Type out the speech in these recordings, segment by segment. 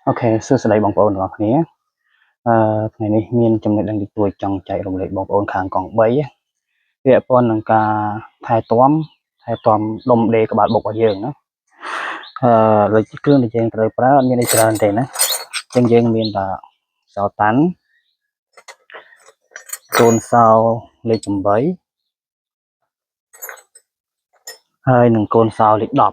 អូខេសួស្តីបងប្អូនទាំងអស់គ្នាថ្ងៃនេះមានចំណុចដឹងតិចតួចចង់ចែករំលែកបងប្អូនខាងកង់3ពាក់ព័ន្ធនឹងការថែទាំដុំដេកក្បាលបុករបស់យើងណាដូចគ្រឿងដែលយើងត្រូវប្រើអត់មានអីច្រើនទេណាអញ្ចឹងយើងមានតែសោតាន់កូនសោលេខ8ហើយនឹងកូនសោលេខ10ណា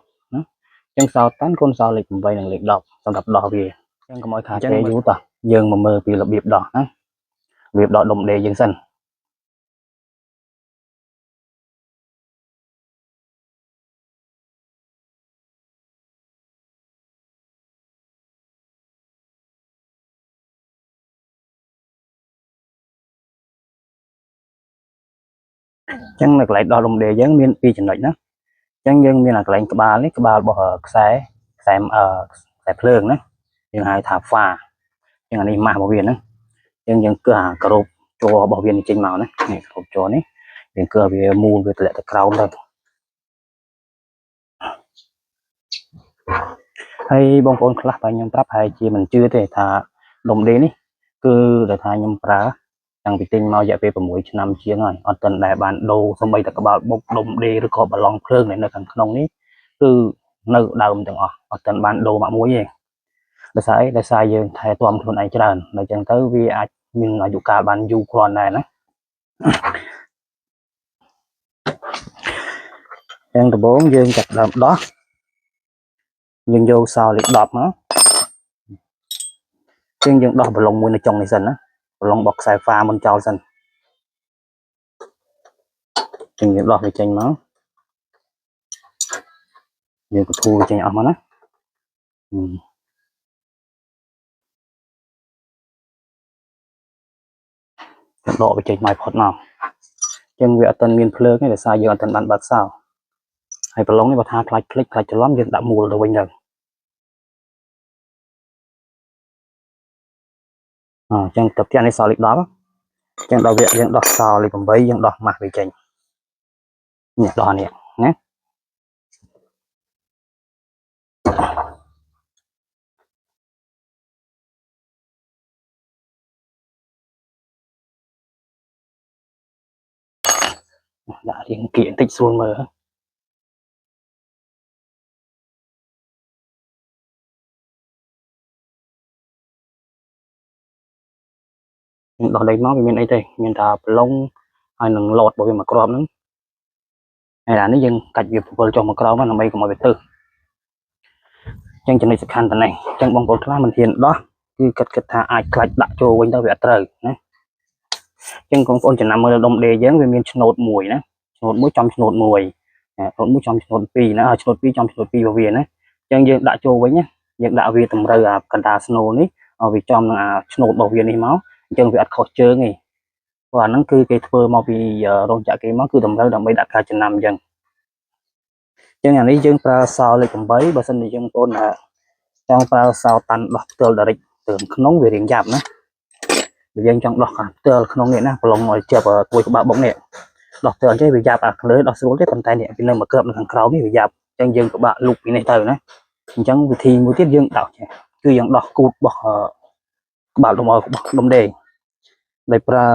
អញ្ចឹងសោតាន់កូនសោលេខ8និងលេខ10សម្រាប់ដោះវាអញ្ចឹងកុំឲ្យខាតពេលយូរតោះយើងមកមើលពីរបៀបដោះណារបៀបដោះដុំដេកយើងសិនអញ្ចឹងនៅកន្លែងដោះដុំដេកយើងមាន2ចំណុចណាអញ្ចឹងយើងមានអាកន្លែងក្បាលនេះក្បាលរបស់ខ្សែភ្លើងណាយើងហៅថា pha អញ្ចឹងអានេះម៉ាស់របស់វាណាអញ្ចឹងយើងគឺអាក្របជ័ររបស់វានេះចេញមកណានេះក្របជ័រនេះយើងគឺវាមូលវាតម្លាក់ទៅក្រោមទៅហើយបងប្អូនខ្លះតែខ្ញុំប្រាប់ហើយជាមិនជឿទេថាដុំដេនេះគឺដែលថាខ្ញុំប្រើតាំងពីទិញមករយៈពេល6ឆ្នាំជាងហើយអត់ទាន់ដែលបានដូរសម្បីតែក្បាលបុកដុំដេឬក៏បឡុងភ្លើងនៅខាងក្នុងនេះគឺនៅដើមទាំងអស់អត់ទាន់បានដូរមកមួយទេដោយសារអីដោយសារយើងថែទាំខ្លួនឯងច្រើនដល់អញ្ចឹងទៅវាអាចមានអាយុកាលបានយូរគ្រាន់ដែរណាអញ្ចឹងដំបូងយើងចាប់ដើមដោះយើងយកសោលេខ10មកយើងដោះបឡុងមួយនៅចុងនេះសិនណាបឡុងរបស់ខ្សែហ្វាមុនចោលសិនយើងដោះវាចេញមកយើងកធូរចេញអស់មកណាដកវាចេញមកផុតមកអញ្ចឹងវាអត់ទាន់មានភ្លើងទេដោយសារយើងអត់ទាន់បានបើកសោហើយប្រឡងនេះបើថាខ្លាចคลิกខ្លាចច្រឡំយើងដាក់មូលទៅវិញទៅអញ្ចឹងទៅផ្ទះនេះសោលេខ10អញ្ចឹងដល់វាយើងដោះសោលេខ8យើងដោះម៉ាស់វាចេញនេះដោះនេះណាដាក់រៀងគៀកបន្តិចស្រួលមើលយើងដោះដីមកវាមានអីទេមានតែប្រឡងហើយនឹងឡតរបស់វាមកគ្រាប់ហ្នឹងហើយអានេះយើងកាច់វាពវល់ចុះមកក្រោមដើម្បីកុំឲ្យវាទៅអញ្ចឹងចំណុចសំខាន់តែនេះអញ្ចឹងបងប្អូនខ្លះមិនហ៊ានដោះគឺគិតថាអាចខ្លាច់ដាក់ចូលវិញទៅវាអត់ត្រូវណាអញ្ចឹងបងប្អូនចំណាំមើលដុំដេយើងវាមានឆ្នូតមួយណាឆ្នូតមួយចំឆ្នូតមួយឆ្នូតមួយចំឆ្នូត2ណាឆ្នូត2ចំឆ្នូត2របស់វាណាអញ្ចឹងយើងដាក់ចូលវិញណាយើងដាក់វាតម្រូវអាកណ្ដាលស្នូលនេះឲ្យវាចំនឹងអាឆ្នូតរបស់វានេះមកអញ្ចឹងវាអត់ខុសជើងទេព្រោះអាហ្នឹងគឺគេធ្វើមកពីរោងចក្រគេមកគឺតម្រូវដើម្បីដាក់ការចំណាំអញ្ចឹងអានេះយើងប្រើសោលេខ8បើសិនជាយើងបងប្អូនចង់ប្រើសោតាន់ដោះផ្ទាល់ direct ទៅក្នុងវារៀងយ៉ាប់ណាបើយើងចង់ដោះខាងផ្ទាល់ក្នុងនេះណាប្រឡងឲ្យជាប់ពួយក្បាលបុកនេះដោះផ្ទាល់ចេះវាយ៉ាប់អាក្លើដោះស្រួលទេប៉ុន្តែនេះពីនៅមកក្របនៅខាងក្រោមនេះវាយ៉ាប់អញ្ចឹងយើងពិបាកលុបពីនេះទៅណាអញ្ចឹងវិធីមួយទៀតយើងដោះចេះគឺយើងដោះគូតរបស់ក្បាលដុំដេកដោយប្រើ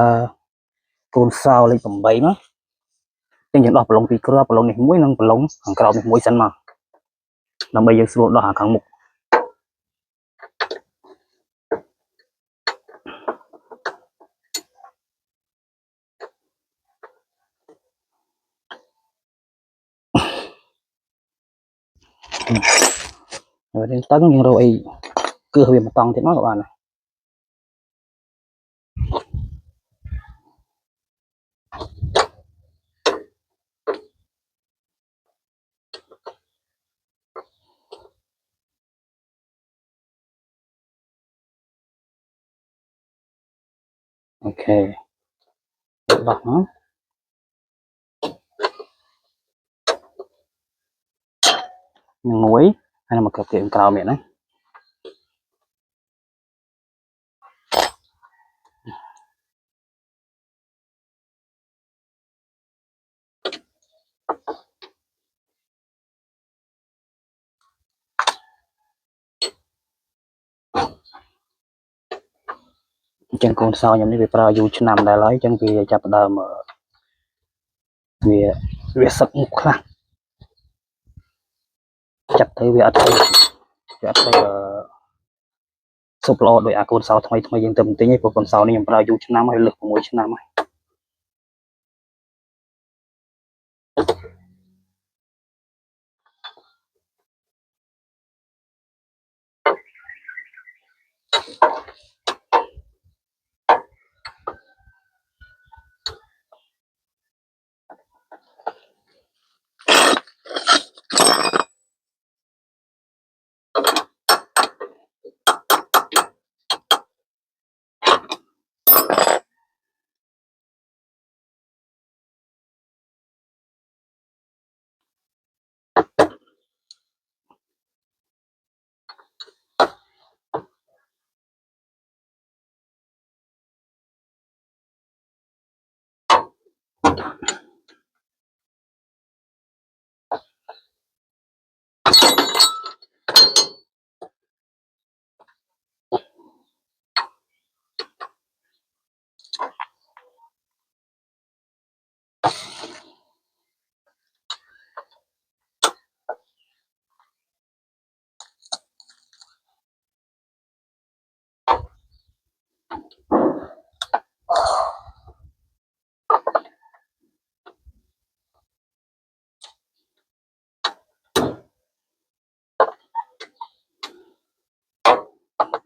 កូនសោលេខ8មកអញ្ចឹងយើងដោះប្រឡងពីគ្រាប់ប្រឡងនេះមួយនិងប្រឡងខាងក្រោមនេះមួយសិនមកដើម្បីយើងស្រួលដោះខាងមុខហើយរៀងតឹងយើងរកអីគឺវាមកតង់ទៀតមកក៏បានដែរអូខេដោះមកមួយហើយមកក្របទៀតក្រោមទៀតណា ចឹងកូនសោខ្ញុំនេះវាប្រើយូរឆ្នាំដែរហើយចឹងវាចាប់ដើមវាសឹកមុខខ្លះចាប់ទៅវាអត់ទៅសុបល្អដោយអាកូនសោថ្មីយើងទៅទិញឯងព្រោះកូនសោនេះខ្ញុំប្រើយូរឆ្នាំហើយលើស6ឆ្នាំហើយ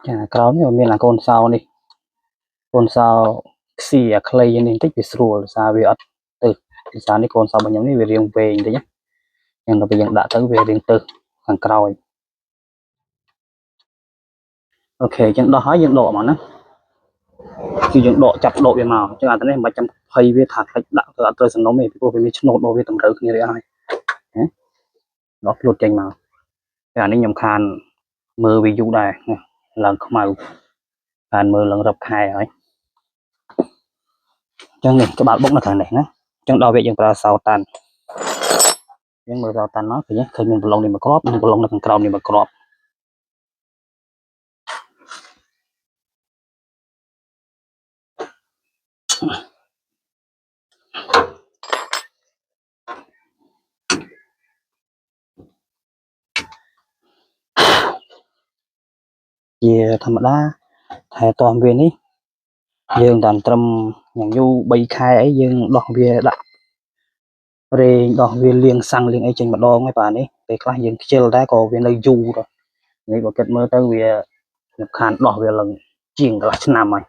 ចាក្រោមនេះមានអាកូនសោនេះកូនសោខ្ស៊ីអាខ្លីនេះបន្តិចវាស្រួលសារវាអត់ទៅពីសារនេះកូនសោរបស់ខ្ញុំនេះវារាងវែងបន្តិចចឹងដល់ពេលយើងដាក់ទៅវារាងទៅខាងក្រោយអូខេចឹងដោះហើយយើងដកមកណាគឺយើងដកចាប់ដកវាមកចឹងអាទៅនេះមិនបាច់ចាំភ័យវាថាខ្លាច់ដាក់ទៅអត់ត្រូវសំណុំទេពីព្រោះវាមានឆ្នូតរបស់វាតម្រូវគ្នារួចហើយដកភ្លួតចេញមកតែអានេះខ្ញុំខានមើលវាយូរដែរឡើងខ្មៅខានមើលឡើងរាប់ខែហើយចឹងនេះក្បាលបុកនៅខាងនេះណាចឹងដល់វាយើងប្រើសោតាន់យើងមើលសោតាន់មកឃើញមានប្រឡងនេះមួយគ្រាប់និងប្រឡងនៅខាងក្រោមនេះមួយគ្រាប់ជាធម្មតាថែទាំវានេះយើងតាមត្រឹមយ៉ាងយូរ3ខែអីយើងដោះវាដាក់ប្រេងដោះវាលាងសាំងលាងអីចេញម្ដងហើយបាទនេះពេលខ្លះយើងខ្ជិលដែរក៏វានៅយូរនេះបើគិតមើលទៅវាខ្ញុំខានដោះវាឡើងជាងកន្លះឆ្នាំហើយ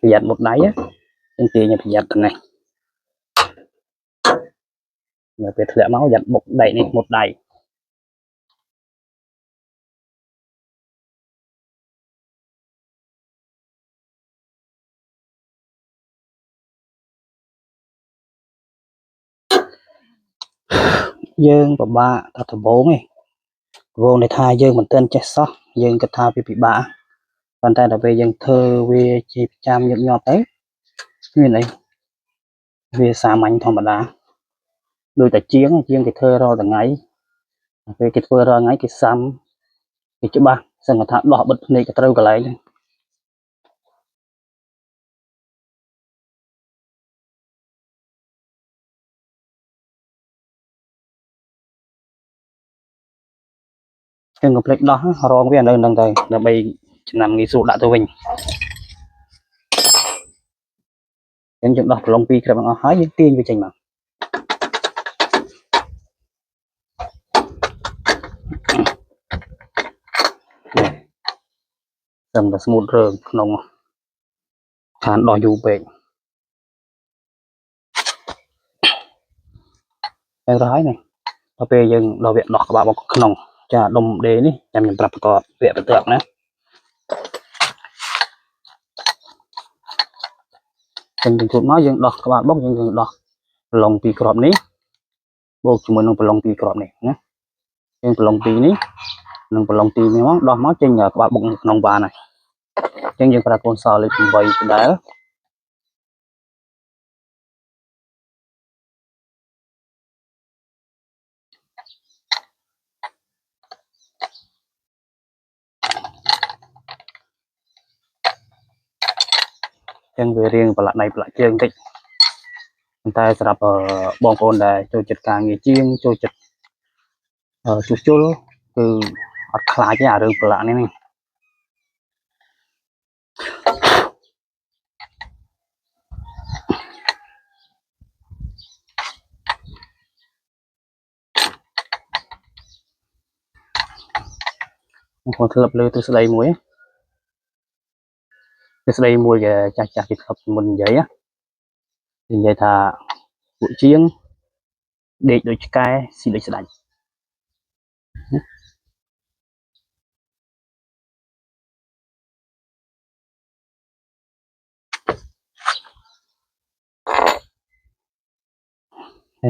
ប្រយ័ត្នមុតដៃហ្នឹងទាញប្រយ័ត្នទៅនេះនៅពេលធ្លាក់មកប្រយ័ត្នបុកដៃនេះមុតដៃយើងពិបាកដល់ដំបូងនេះថាយើងមិនទាន់ចេះសោះយើងគិតថាវាពិបាកប៉ុន្តែដល់ពេលយើងធ្វើវាជាប្រចាំញឹកញាប់ទៅមានអីវាសាមញ្ញធម្មតាដូចតែជាងគេធ្វើរាល់ថ្ងៃពេលគេធ្វើរាល់ថ្ងៃគេសាំគេច្បាស់សឹងថាដោះបិទភ្នែកក៏ត្រូវកន្លែងចឹងកុំភ្លេចដោះរងវានៅនឹងទៅដើម្បីចំណាំងាយស្រួលដាក់ទៅវិញចឹងយើងដោះប្រឡង2គ្រាប់ទាំងអស់ហើយយើងទាញវាចេញមកតែស្មូតរើក្នុងខានដោះយូរពេកតែទៅហើយនេះដល់ពេលយើងដោះវាដោះក្បាលមកក្នុងចាដុំដេនេះចាំខ្ញុំប្រាប់បន្តវគ្គបន្ទាប់ណាចឹងជូតមកយើងដោះក្បាលបុកយើងដោះប្រឡង2គ្រាប់នេះបូកជាមួយនឹងប្រឡង2គ្រាប់នេះណាយើងប្រឡង2នេះ នឹងប្រឡងទីនេះមកដោះមកចេញក្បាលបុកក្នុងបានហើយអញ្ចឹងយើងប្រើកូនសល់លេខ8ដែរអញ្ចឹងវារៀងប្រឡាក់ដៃប្រឡាក់ជើងបន្តិចប៉ុន្តែសម្រាប់បងប្អូនដែលចូលចិត្តការងារជាងចូលចិត្តជួសជុលគឺអត់ខ្លាចទេអារឿងប្រឡាក់នេះបងប្អូនធ្លាប់លើទស្សដីមួយទស្សដីមួយចាស់ចាស់គេធ្លាប់មុននិយាយថាពួកជាងដេកដូចឆ្កែស៊ីដូចស្ដេច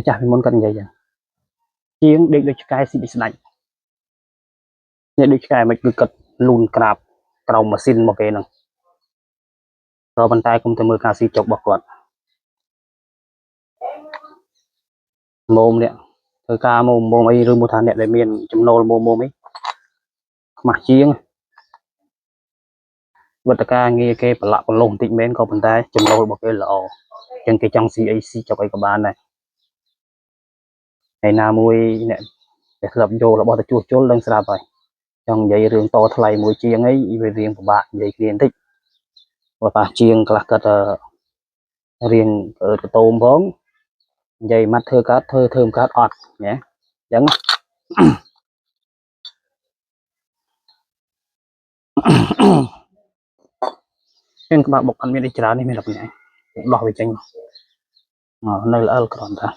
ចាស់ពីមុនគាត់និយាយចឹងជាងដេកដូចឆ្កែស៊ីដូចស្ដេចនេះដូចឆ្កែមិនគឺគាត់លូនក្រាបក្រោមម៉ាស៊ីនមកគេហ្នឹងក៏ប៉ុន្តែគុំទៅមើលការស៊ីចុករបស់គាត់មុំនេះធ្វើការមុំអីឬមកថាអ្នកដែលមានចំណូលមុំអីខ្មាស់ជាងវត្តការងារគេប្រឡាក់ប្រឡងបន្តិចមែនក៏ប៉ុន្តែចំណូលរបស់គេល្អអញ្ចឹងគេចង់ស៊ីអីស៊ីចុកអីក៏បានដែរហើយណាមួយអ្នកដែលធ្លាប់យករបស់ទៅជួសជុលដឹងស្រាប់ហើយចង់និយាយរឿងតថ្លៃមួយជាងអីវារៀងពិបាកនិយាយគ្នាបន្តិចបើប៉ះជាងខ្លះគាត់រៀងកតោមផងនិយាយម៉ាត់ធ្វើកើតធ្វើមិនកើតអត់ណាអញ្ចឹងក្បាលបុកអត់មានអីច្រើននេះមានតែប៉ុណ្ណេះដោះវាចេញនៅល្អិលគ្រាន់តែ